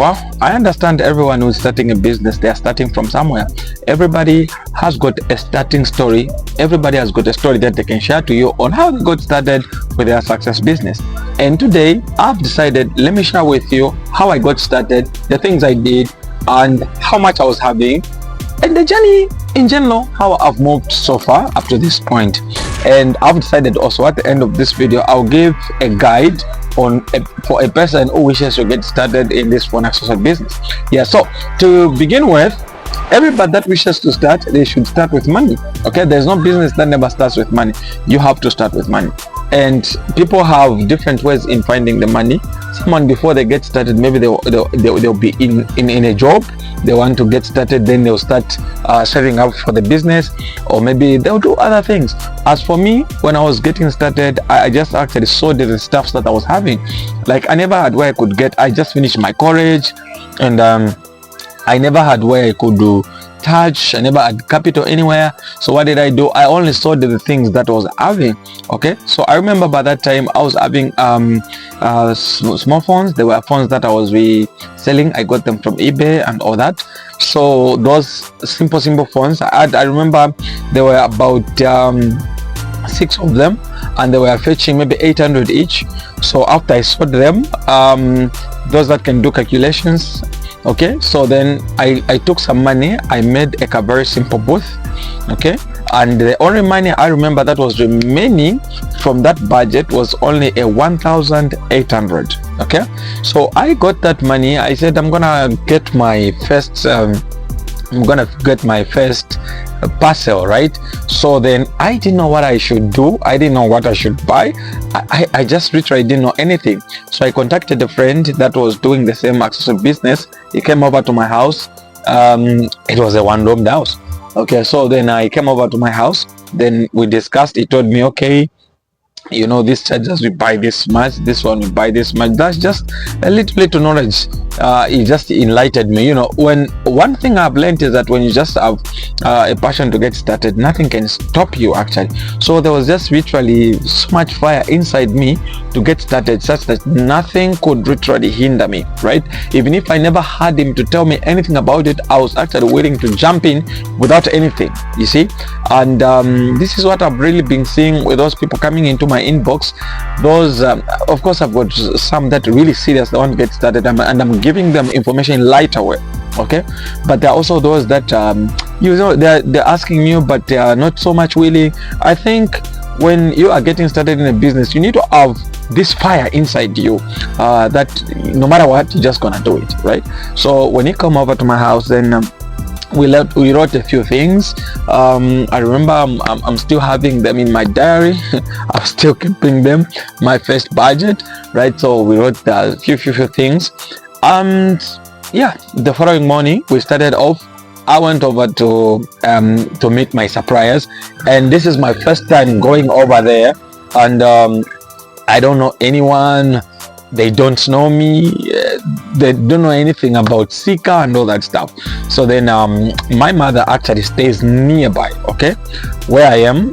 Well, I understand everyone who's starting a business, they are starting from somewhere. Everybody has got a starting story. Everybody has got a story that they can share to you on how they got started with their success business. And today I've decided, let me share with you how I got started, the things I did, and how much I was having, and the journey in general, how I've moved so far up to this point. And I've decided also at the end of this video, I'll give a guide for a person who wishes to get started in this phone accessory business. Yeah, so to begin with, everybody that wishes to start, they should start with money. Okay, there's no business that never starts with money. You have to start with money, and people have different ways in finding the money. Someone, before they get started, maybe they'll be in a job. They want to get started, then they'll start saving up for the business, or maybe they'll do other things. As for me, when I was getting started, I just actually saw the stuff that I was having. Like, I never had where I could get. I just finished my college, and I never had where I could do touch. I never had capital anywhere. So what did I do? I only saw the things that I was having. Okay, so I remember by that time I was having small phones. There were phones that I was reselling. I got them from eBay and all that. So those simple phones I remember there were about 6 of them, and they were fetching maybe 800 each. So after I sold them, those that can do calculations, okay, so then I took some money. I made a very simple booth, okay, and the only money I remember that was remaining from that budget was only a 1,800. okay, so I got that money. I said I'm gonna get my first parcel, right? So then I didn't know what I should do. I didn't know what I should buy. I just literally didn't know anything. So I contacted a friend that was doing the same accessory business. He came over to my house. It was a one-roomed house. Okay, so then I came over to my house. Then we discussed. He told me, okay, you know, these chargers we buy this much, this one we buy this much. That's just a little knowledge. It just enlightened me. You know, when one thing I've learned is that when you just have a passion to get started, nothing can stop you actually. So there was just literally so much fire inside me to get started, such that nothing could literally hinder me, right? Even if I never had him to tell me anything about it, I was actually willing to jump in without anything, you see. And this is what I've really been seeing with those people coming into my inbox. Those of course I've got some that are really serious, they want to get started, and I'm giving them information right away, okay, but there are also those that you know, they're asking me, but they are not so much willing. I think when you are getting started in a business, you need to have this fire inside you, that no matter what, you're just gonna do it, right? So when you come over to my house, then we wrote a few things. I remember I'm still having them in my diary. I'm still keeping them, my first budget, right? So we wrote a few things, and yeah, the following morning we started off. I went over to meet my suppliers, and this is my first time going over there, and I don't know anyone. They don't know me. They don't know anything about SIKA and all that stuff. So then my mother actually stays nearby, okay, where I am.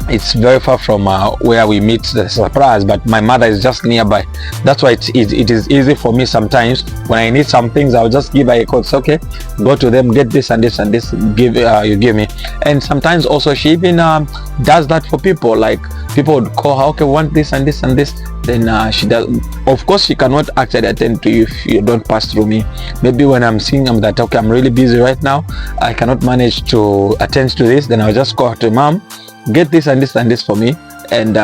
It's very far from where we meet the suppliers, but my mother is just nearby. That's why it is easy for me sometimes. When I need some things, I'll just give her a call. Say, okay, go to them, get this and this and this, you give me. And sometimes also she even does that for people. Like, people would call her, okay, want this and this and this, then she does. Of course, she cannot actually attend to you if you don't pass through me. Maybe when I'm seeing that, okay, I'm really busy right now, I cannot manage to attend to this, then I'll just call to mom, get this and this and this for me, and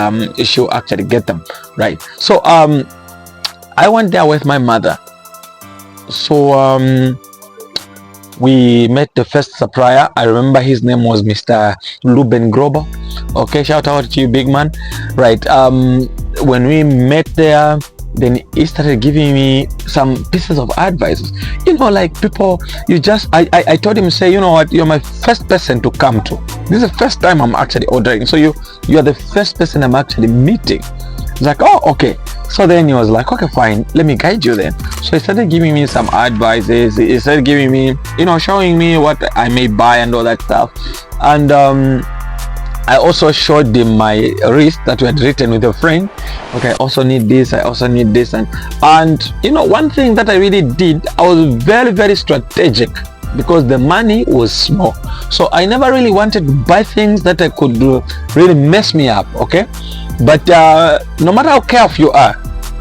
she'll actually get them, right? So I went there with my mother. So we met the first supplier. I remember his name was Mr. Ruben Grober. Okay, shout out to you, big man, right? When we met there, then he started giving me some pieces of advice. You know, like, people, you just, I told him, say, you know what, you're my first person to come to. This is the first time I'm actually ordering. So you are the first person I'm actually meeting. It's like, oh, okay. So then he was like, okay, fine, let me guide you then. So he started giving me some advices. He started giving me, you know, showing me what I may buy and all that stuff. And I also showed him my list that we had written with a friend. Okay, I also need this, I also need this, and you know, one thing that I really did, I was very, very strategic because the money was small. So I never really wanted to buy things that I could really mess me up, okay? But no matter how careful you are,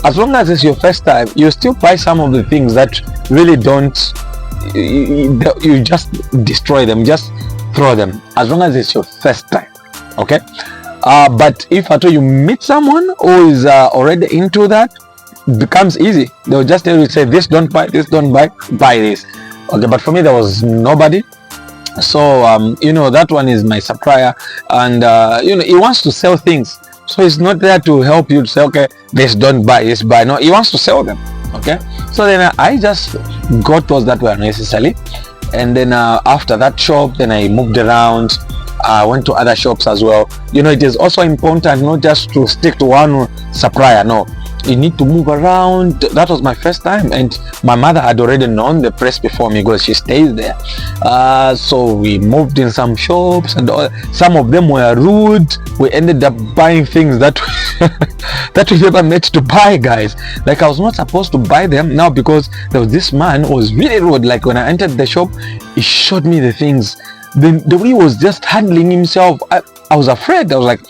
as long as it's your first time, you still buy some of the things that really don't, you just destroy them, just throw them, as long as it's your first time, okay? But if at all you meet someone who is already into that, it becomes easy. They'll just tell you, say, this don't buy, this don't buy, buy this. Okay, but for me there was nobody. So you know, that one is my supplier, and you know, he wants to sell things, so he's not there to help you to say, okay, this don't buy, this buy. No, he wants to sell them. Okay, so then I just got those that were necessary, and then after that shop, then I moved around. I went to other shops as well. You know, it is also important not just to stick to one supplier. No, you need to move around. That was my first time, and my mother had already known the place before me because she stays there. So we moved in some shops, and some of them were rude. We ended up buying things that that we never meant to buy, guys. Like, I was not supposed to buy them now because there was this man who was really rude. Like, when I entered the shop, he showed me the things. Then the way he was just handling himself, I was afraid. I was like,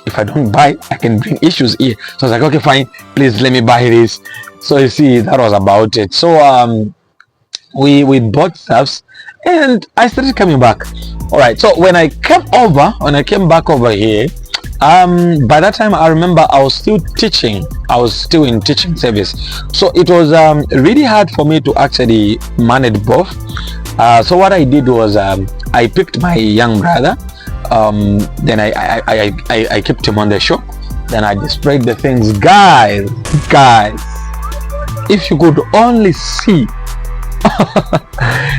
if I don't buy, I can bring issues here. So I was like, okay, fine, please let me buy this. So you see, that was about it. So we bought stuffs, and I started coming back. All right, so when I came back over here, by that time I remember I was still teaching. I was still in teaching service, so it was really hard for me to actually manage both. So what I did was I picked my young brother. Then I kept him on the shop. Then I displayed the things. Guys, if you could only see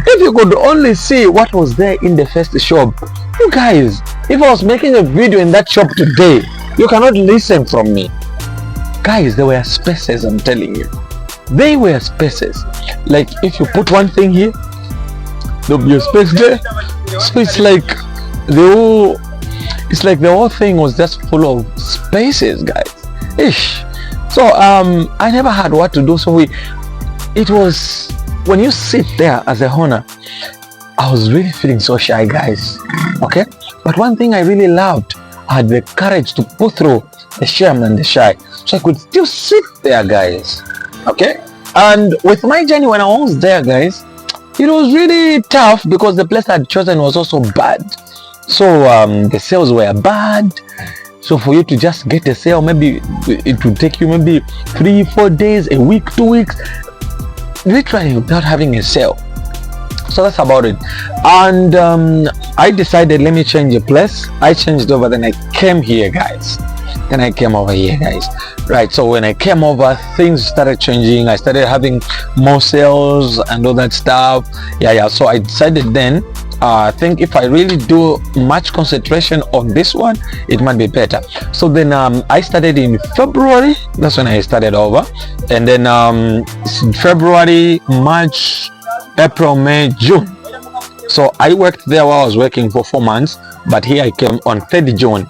if you could only see what was there in the first shop. You guys, if I was making a video in that shop today, you cannot listen from me. Guys, there were spaces, I'm telling you. They were spaces. Like, if you put one thing here, there'll be a space there. So it's like the whole thing was just full of spaces, guys. Ish. So I never had what to do. So it was, when you sit there as a owner, I was really feeling so shy, guys. Okay, but one thing I really loved, I had the courage to go through the shame and the shy, so I could still sit there, guys. Okay, and with my journey, when I was there, guys, it was really tough because the place I'd chosen was also bad. So the sales were bad. So for you to just get a sale, maybe it would take you maybe 3-4 days, a week, 2 weeks, literally without having a sale. So that's about it. And I decided, let me change the place. I changed over, then I came here, guys. Then I came over here, guys. Right, so when I came over, things started changing. I started having more sales and all that stuff. Yeah, so I decided then, I think if I really do much concentration on this one, it might be better. So then I started in February. That's when I started over. And then February, March, April, May, June. So I worked there while I was working for 4 months, but here I came on 3rd June.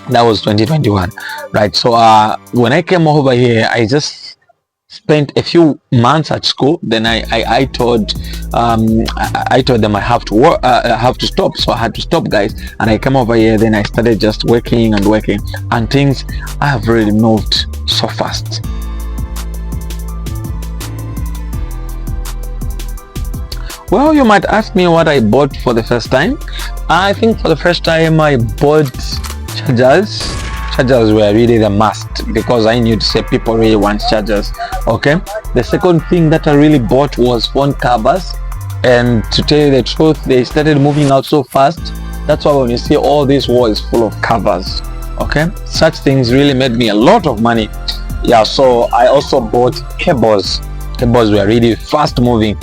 That was 2021, right? So when I came over here, I just spent a few months at school. Then I told them I have to work, have to stop. So I had to stop, guys. And I came over here. Then I started just working, and things I have really moved so fast. Well, you might ask me what I bought for the first time. I think for the first time I bought chargers. Chargers were really the must because I knew to say people really want chargers. Okay, the second thing that I really bought was phone covers, and to tell you the truth, they started moving out so fast. That's why when you see all this wall is full of covers, okay, such things really made me a lot of money. Yeah, so I also bought cables. Cables were really fast moving,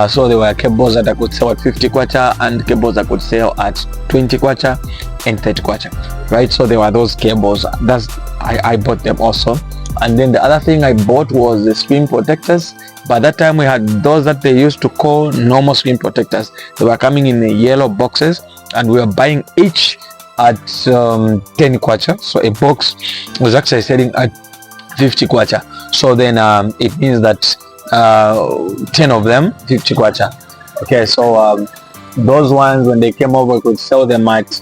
so there were cables that I could sell at 50 kwacha and cables I could sell at 20 kwacha and 30 kwacha, right? So there were those cables. I bought them also. And then the other thing I bought was the screen protectors. By that time we had those that they used to call normal screen protectors. They were coming in the yellow boxes, and we were buying each at 10 kwacha. So a box was actually selling at 50 kwacha. So then it means that 10 of them 50 kwacha. Okay, so those ones, when they came over, we could sell them at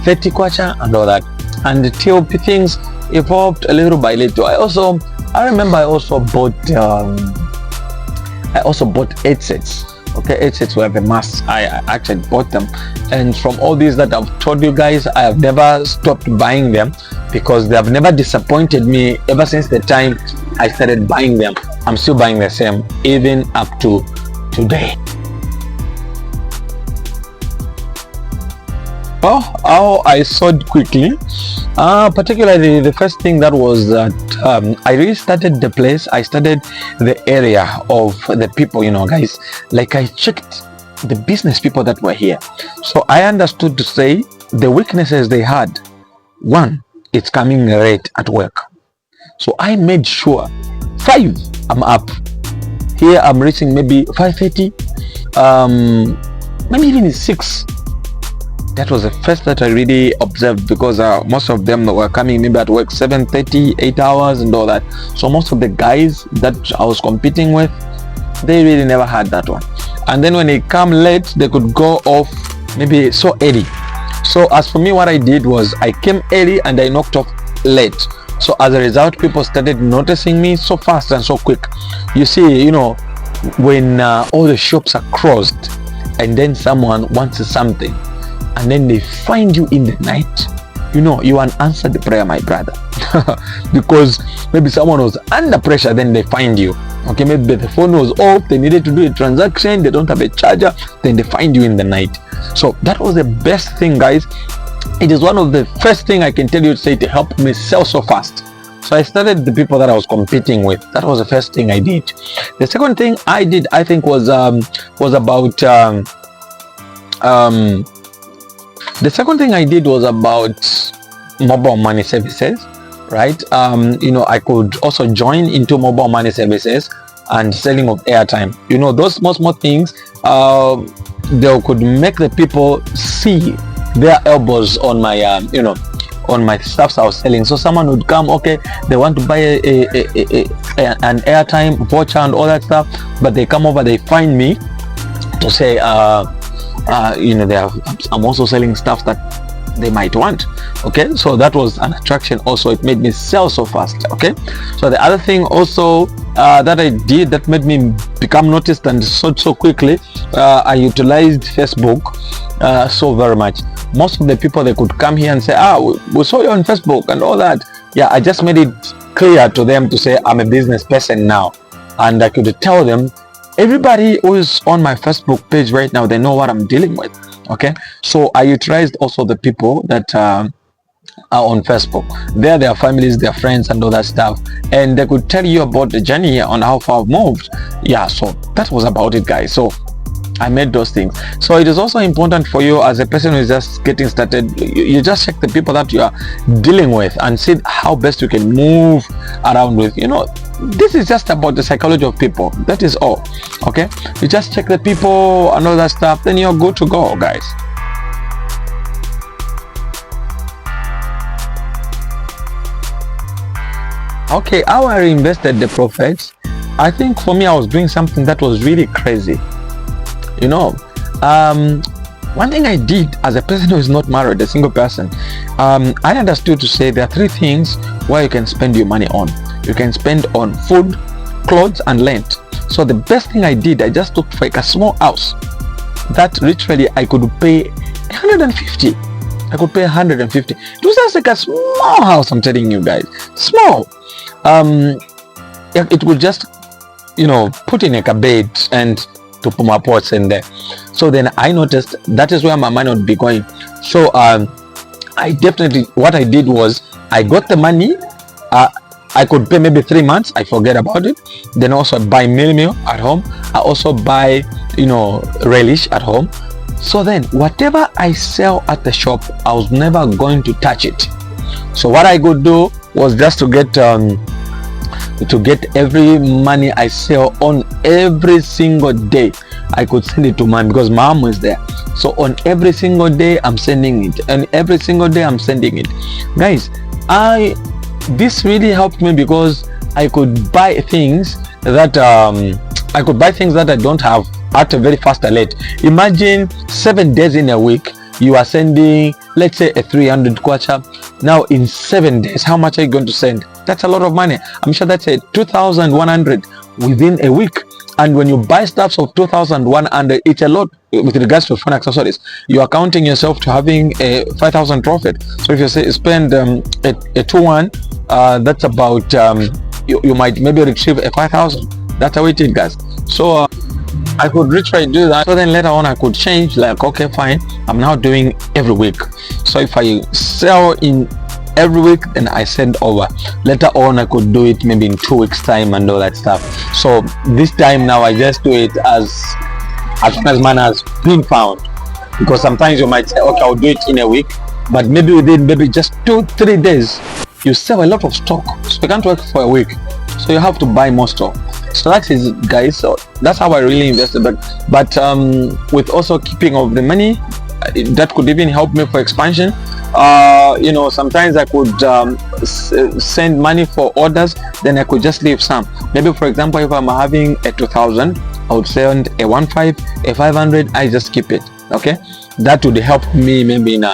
30 kwacha and all that, and until things evolved a little by little. I remember I also bought 8 sets. Okay, 8 sets were the must. I actually bought them, and from all these that I've told you guys, I have never stopped buying them because they have never disappointed me ever since the time I started buying them. I'm still buying the same even up to today. Well, how I sold quickly, particularly the first thing that was that I really started the place. I started the area of the people, guys. Like, I checked the business people that were here, so I understood to say the weaknesses they had. One, it's coming late at work, so I made sure 5 I'm up here. I'm reaching maybe 5:30, maybe even 6. That was the first that I really observed, because most of them were coming maybe at work 7:30, 8 hours and all that. So most of the guys that I was competing with, they really never had that one. And then when they come late, they could go off maybe so early. So as for me, what I did was I came early and I knocked off late. So as a result, people started noticing me so fast and so quick. You see, when all the shops are closed and then someone wants something, and then they find you in the night, you unanswered the prayer, my brother. Because maybe someone was under pressure, then they find you. Okay, maybe the phone was off, they needed to do a transaction, they don't have a charger, then they find you in the night. So that was the best thing, guys. It is one of the first thing I can tell you to say to help me sell so fast. So I started the people that I was competing with. That was the first thing I did. The second thing I did, I think, was about the second thing I did was about mobile money services, right? I could also join into mobile money services and selling of airtime. Those small things, they could make the people see their elbows on my, on my stuffs I was selling. So someone would come, okay, they want to buy an airtime voucher and all that stuff, but they come over, they find me to say, I'm also selling stuff that they might want. Okay, so that was an attraction also. It made me sell so fast. Okay, so the other thing also that I did that made me become noticed and sold so quickly, I utilized Facebook so very much. Most of the people, they could come here and say, we saw you on Facebook and all that. Yeah, I just made it clear to them to say I'm a business person now, and I could tell them, everybody who is on my Facebook page right now, they know what I'm dealing with. Okay, so I utilized also the people that are on Facebook. They're their families, their friends and all that stuff, and they could tell you about the journey on how far I've moved. Yeah, so that was about it, guys. So I made those things. So it is also important for you as a person who is just getting started, you just check the people that you are dealing with and see how best you can move around with. This is just about the psychology of people. That is all. Okay, you just check the people and all that stuff, then you're good to go, guys. Okay, how I reinvested the profits. I think for me, I was doing something that was really crazy. One thing I did as a person who is not married, a single person, I understood to say there are 3 things where you can spend your money on. You can spend on food, clothes and rent. So the best thing I did, I just took like a small house that literally I could pay 150. I could pay 150. It was just like a small house, I'm telling you guys. Small. It would just, put in like a bed and to put my pots in there. So then I noticed that is where my money would be going. So what I did was I got the money. I could pay maybe 3 months, I forget about it. Then also buy meal at home. I also buy, relish at home. So then whatever I sell at the shop, I was never going to touch it. So what I could do was just to get every money I sell on every single day. I could send it to mom because mom was there. So on every single day I'm sending it, and every single day I'm sending it. Guys, this really helped me because I could buy things that I don't have at a very fast alert. Imagine 7 days in a week you are sending, let's say, a 300 kwacha. Now in 7 days, how much are you going to send? That's a lot of money. I'm sure that's a 2,100 within a week. And when you buy stuff of 2,100, it's a lot with regards to phone accessories. You are counting yourself to having a 5,000 profit. So if you say spend a 2-1, that's about you might maybe retrieve a 5,000. That's how it is, guys. So I could retry do that. So then later on I could change, like, okay, fine, I'm now doing every week. So if I sell in every week, then I send over. Later on I could do it maybe in 2 weeks time and all that stuff. So this time now I just do it as soon as money has been found, because sometimes you might say, okay, I'll do it in a week, but maybe within maybe just 2-3 days you sell a lot of stock, so you can't work for a week, so you have to buy more stock. So that is it, guys. So that's how I really invested. But with also keeping of the money, that could even help me for expansion. Sometimes I could send money for orders, then I could just leave some. Maybe for example, if I'm having a 2,000, I would send a 1,500, a 500, I just keep it. Okay, that would help me maybe in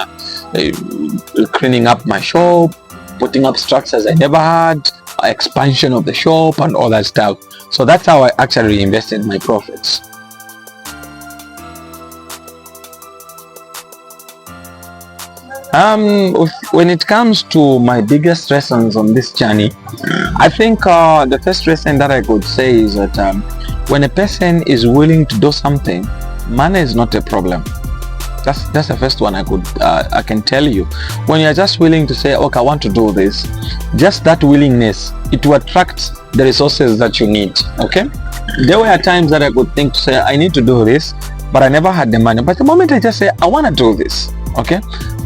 cleaning up my shop, putting up structures I never had, expansion of the shop and all that stuff. So that's how I actually invested my profits. When it comes to my biggest lessons on this journey, I think the first lesson that I could say is that when a person is willing to do something, money is not a problem. That's the first one I can tell you. When you're just willing to say, okay, I want to do this, just that willingness, it will attract the resources that you need. Okay, there were times that I could think to say, I need to do this, but I never had the money. But the moment I just say, I want to do this, okay,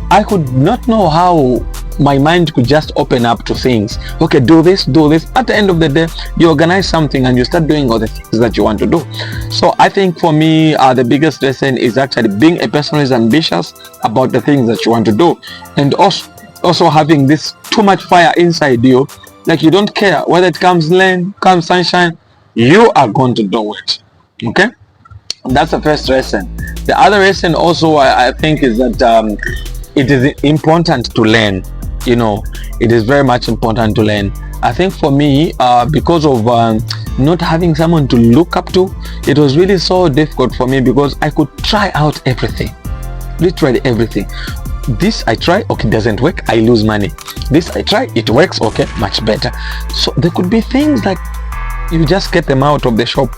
I could not know how my mind could just open up to things. Okay, do this. At the end of the day, you organize something and you start doing all the things that you want to do. So I think for me, the biggest lesson is actually being a person who is ambitious about the things that you want to do, and also having this too much fire inside you, like you don't care whether it comes rain, comes sunshine, you are going to do it. Okay, that's the first lesson. The other lesson also I think is that it is important to learn. It is very much important to learn. I think for me, because of not having someone to look up to, it was really so difficult for me, because I could try out everything, literally everything. This I try, okay, doesn't work, I lose money. This I try, it works, okay, much better. So there could be things like you just get them out of the shop,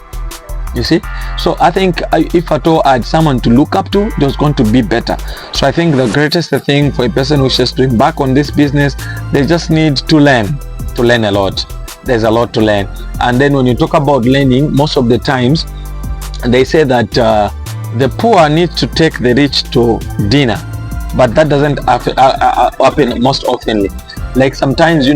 you see. So I think if at all I had someone to look up to, it was going to be better. So I think the greatest thing for a person who is just to embark on this business, they just need to learn a lot. There's a lot to learn. And then when you talk about learning, most of the times they say that the poor need to take the rich to dinner, but that doesn't happen most often. Like sometimes,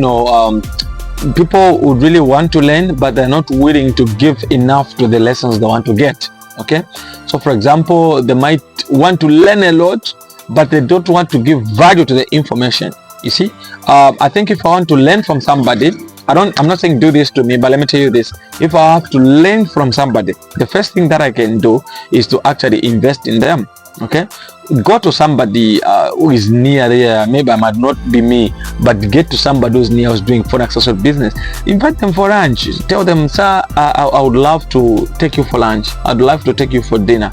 people would really want to learn, but they're not willing to give enough to the lessons they want to get. Okay, so for example, they might want to learn a lot, but they don't want to give value to the information. You see, I think if I want to learn from somebody, I'm not saying do this to me, but let me tell you this: if I have to learn from somebody, the first thing that I can do is to actually invest in them. Okay, go to somebody who is near there. Maybe I might not be me, but get to somebody who's near, who's doing foreign accessory business. Invite them for lunch. Tell them, sir, I would love to take you for lunch. I'd love to take you for dinner.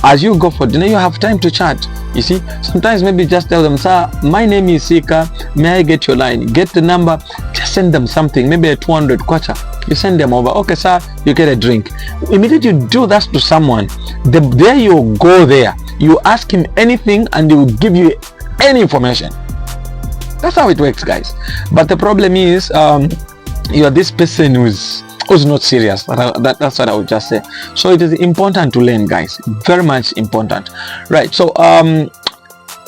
As you go for dinner, you have time to chat. You see, sometimes maybe just tell them, sir, my name is Sika, may I get your line? Get the number. Just send them something, maybe a 200 kwacha. You send them over. Okay, sir, you get a drink. Immediately you do that to someone, there you go there. You ask him anything and he will give you any information. That's how it works, guys. But the problem is, you are this person who's not serious. That's what I would just say. So it is important to learn, guys. Very much important. Right. So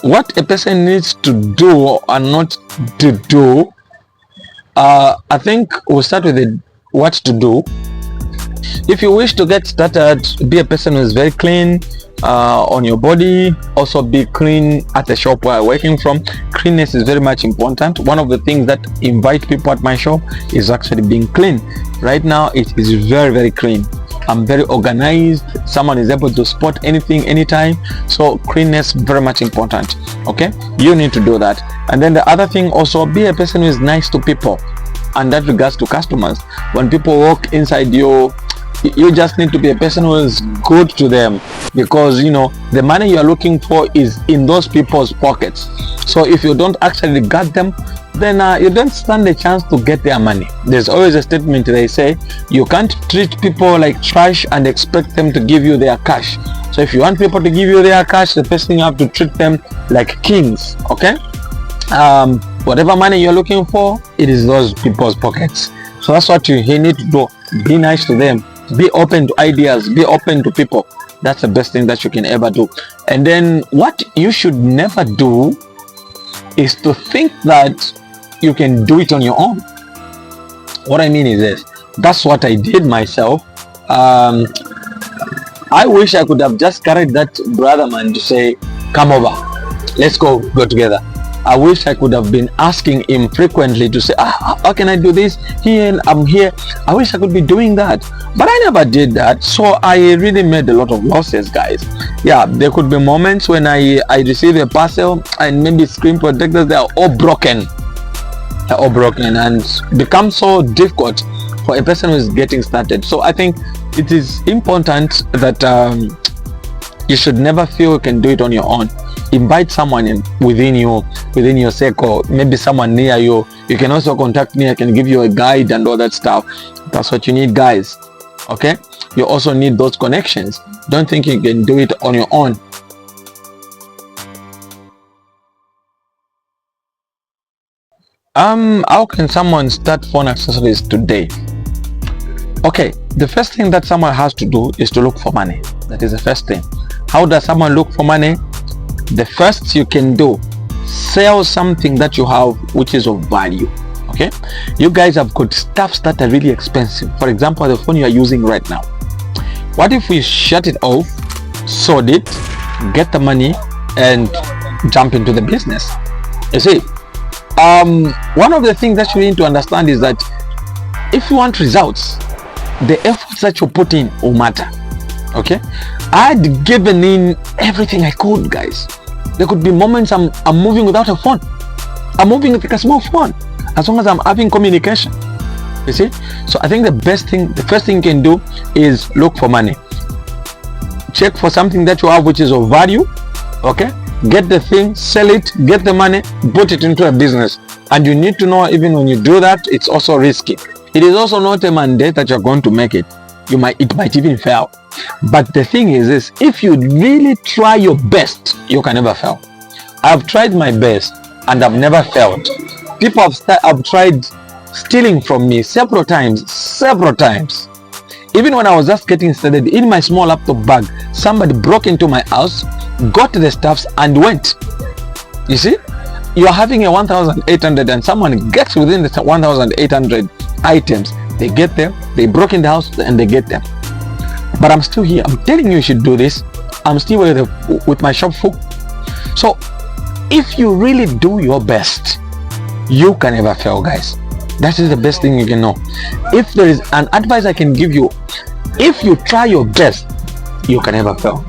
what a person needs to do and not to do, I think we'll start with what to do. If you wish to get started, be a person who is very clean on your body. Also be clean at the shop where I'm working from. Cleanness is very much important. One of the things that invite people at my shop is actually being clean. Right now it is very, very clean. I'm very organized. Someone is able to spot anything anytime. So cleanness very much important. Okay, you need to do that. And then the other thing, also be a person who is nice to people, and that regards to customers. When people walk inside you just need to be a person who is good to them, because you know the money you are looking for is in those people's pockets. So if you don't actually regard them, then you don't stand a chance to get their money. There's always a statement they say, you can't treat people like trash and expect them to give you their cash. So if you want people to give you their cash, the first thing you have to treat them like kings. Okay, whatever money you're looking for, it is those people's pockets. So that's what you need to do. Be nice to them, be open to ideas, be open to people. That's the best thing that you can ever do. And then what you should never do is to think that you can do it on your own. What I mean is this, that's what I did myself. I wish I could have just carried that brother man to say, come over, let's go together. I wish I could have been asking him frequently to say, how can I do this here? I'm here. I wish I could be doing that, but I never did that. So I really made a lot of losses, guys. Yeah, there could be moments when I receive a parcel and maybe screen protectors, they are all broken. They're all broken and become so difficult for a person who is getting started. So I think it is important that you should never feel you can do it on your own. Invite someone within your circle, maybe someone near you. You can also contact me. I can give you a guide and all that stuff. That's what you need, guys. Okay, you also need those connections. Don't think you can do it on your own. How can someone start phone accessories today? Okay, the first thing that someone has to do is to look for money. That is the first thing. How does someone look for money? The first you can do, sell something that you have which is of value. Okay, you guys have got stuffs that are really expensive. For example, the phone you are using right now. What if we shut it off, sold it, get the money, and jump into the business? You see, one of the things that you need to understand is that if you want results, the efforts that you put in will matter. Okay, I had given in everything I could, guys. There could be moments I'm moving without a phone. I'm moving with a small phone, as long as I'm having communication. You see, so I think the first thing you can do is look for money. Check for something that you have which is of value. Okay, get the thing, sell it, get the money, put it into a business. And you need to know, even when you do that, it's also risky. It is also not a mandate that you're going to make it. It might even fail. But the thing is this, if you really try your best, you can never fail. I've tried my best and I've never failed. People have tried stealing from me several times. Even when I was just getting started, in my small laptop bag, somebody broke into my house, got the stuffs and went. You see, you're having a 1,800 and someone gets within the 1,800 items. They get there, they broke in the house and they get them. But I'm still here. I'm telling you, you should do this. I'm still with my shop full. So if you really do your best, you can never fail, guys. That is the best thing you can know. If there is an advice I can give you, if you try your best, you can never fail.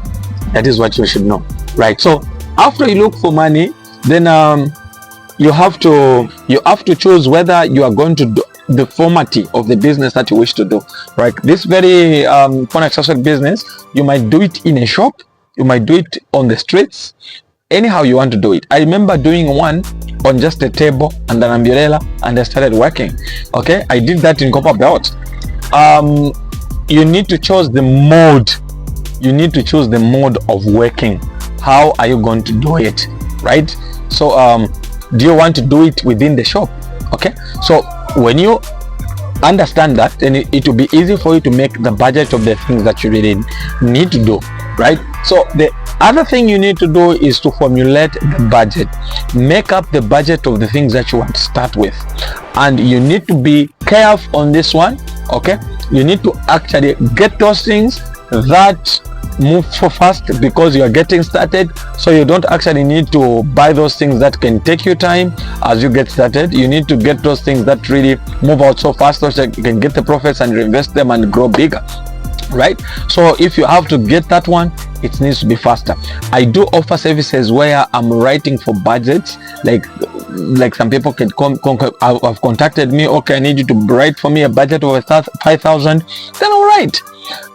That is what you should know, right? So after you look for money, then you have to choose whether you are going to do the formatting of the business that you wish to do, right? This very phone accessory business, you might do it in a shop, you might do it on the streets, anyhow you want to do it. I remember doing one on just a table and an umbrella, and I started working. Okay, I did that in Copper Belt. You need to choose the mode. You need to choose the mode of working. How are you going to do it, right? So do you want to do it within the shop? Okay, so when you understand that, then it will be easy for you to make the budget of the things that you really need to do, right? So the other thing you need to do is to formulate the budget. Make up the budget of the things that you want to start with, and you need to be careful on this one. Okay, You need to actually get those things that move so fast because you are getting started. So you don't actually need to buy those things that can take you time as you get started. You need to get those things that really move out so fast so that you can get the profits and reinvest them and grow bigger, right? So if you have to get that one, it needs to be faster. I do offer services where I'm writing for budgets, like some people can have contacted me. Okay, I need you to write for me a budget of 5,000. Then I'll write.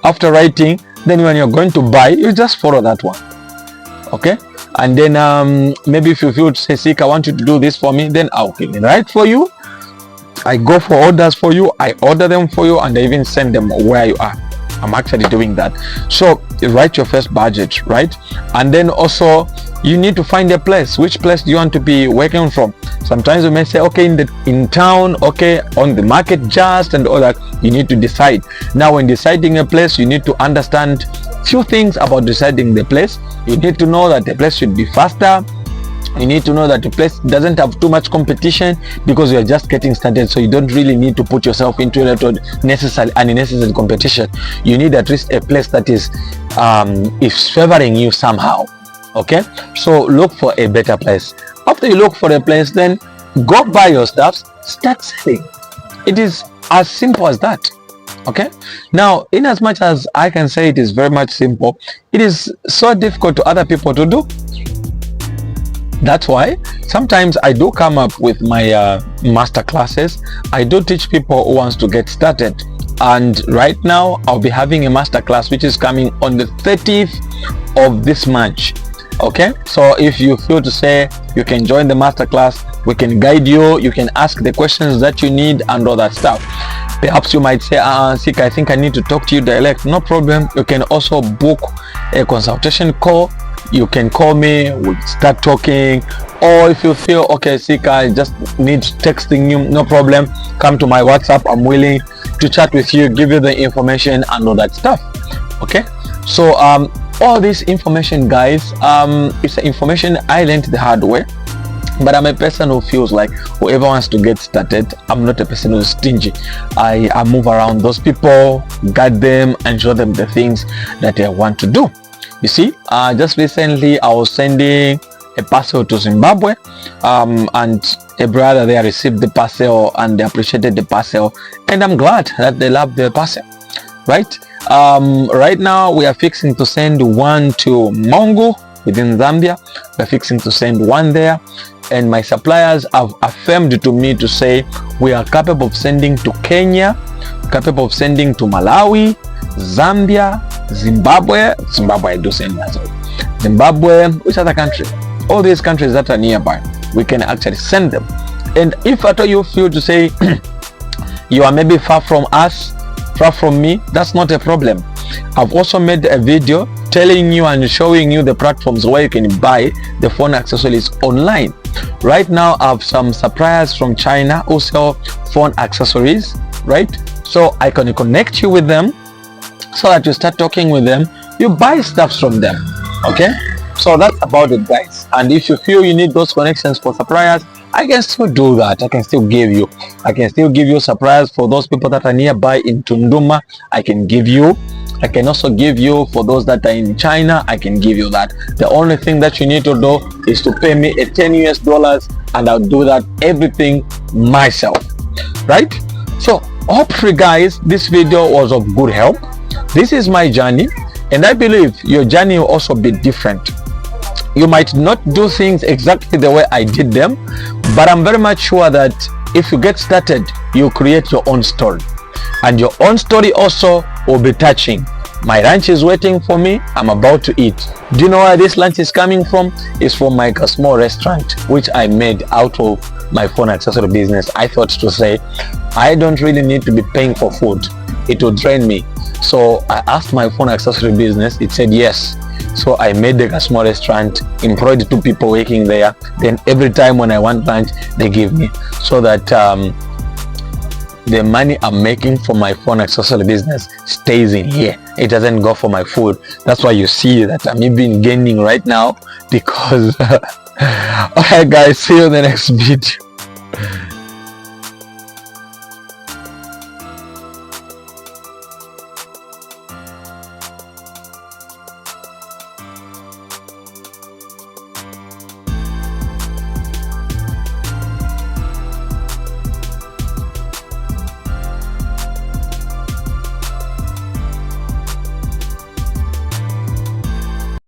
After writing, then when you're going to buy, you just follow that one. Okay, and then maybe if you feel to say, Sika, I want you to do this for me, then I'll write for you. I go for orders for you, I order them for you, and I even send them where you are. I'm actually doing that. So you write your first budget, right? And then also you need to find a place. Which place do you want to be working from? Sometimes you may say, okay, in town, okay, on the market just, and all that. You need to decide. Now when deciding a place, you need to understand few things about deciding the place. You need to know that the place should be faster. You need to know that the place doesn't have too much competition because you are just getting started, so you don't really need to put yourself into a lot of unnecessary competition. You need at least a place that is favoring you somehow. Okay, so look for a better place. After you look for a place, then go buy your stuff, start selling. It is as simple as that. Okay, now in as much as I can say it is very much simple, it is so difficult to other people to do. That's why sometimes I do come up with my master classes. I do teach people who wants to get started, and right now I'll be having a master class which is coming on the 30th of this month. Okay, so if you feel to say you can join the master class, we can guide you, you can ask the questions that you need and all that stuff. Perhaps you might say, Sika, I think I need to talk to you direct. No problem. You can also book a consultation call. You can call me, we'll start talking. Or if you feel, okay, Sika, I just need texting you, no problem. Come to my WhatsApp. I'm willing to chat with you, give you the information and all that stuff. Okay, so all this information, guys, it's information I learned the hard way. But I'm a person who feels like whoever wants to get started, I'm not a person who's stingy. I move around those people, guide them, and show them the things that they want to do. You see, just recently I was sending a parcel to Zimbabwe, and a brother there received the parcel and they appreciated the parcel, and I'm glad that they love the parcel, right? Right now we are fixing to send one to Mongo within Zambia. We're fixing to send one there, and my suppliers have affirmed to me to say we are capable of sending to Kenya, capable of sending to Malawi, Zambia, Zimbabwe I do send as well. Zimbabwe, which other country? All these countries that are nearby, we can actually send them. And if at all you feel to say you are maybe far from us, far from me, that's not a problem. I've also made a video telling you and showing you the platforms where you can buy the phone accessories online. Right now I have some suppliers from China who sell phone accessories, right? So I can connect you with them so that you start talking with them, you buy stuff from them. Okay, so that's about it, guys. And if you feel you need those connections for suppliers, I can still do that. I can still give you suppliers for those people that are nearby in Tunduma. I can also give you for those that are in China. I can give you that. The only thing that you need to do is to pay me a $10 and I'll do that everything myself, right? So hopefully, guys, this video was of good help. This is my journey, and I believe your journey will also be different. You might not do things exactly the way I did them, but I'm very much sure that if you get started, you create your own story, and your own story also will be touching. My lunch is waiting for me. I'm about to eat. Do you know where this lunch is coming from? It's from my small restaurant which I made out of my phone accessory business. I thought to say I don't really need to be paying for food, it will drain me. So I asked my phone accessory business, it said yes. So I made a small restaurant, employed 2 people working there. Then every time when I want lunch, they give me, so that the money I'm making from my phone accessory business stays in here. It doesn't go for my food. That's why you see that I'm even gaining right now, because okay guys, see you in the next video.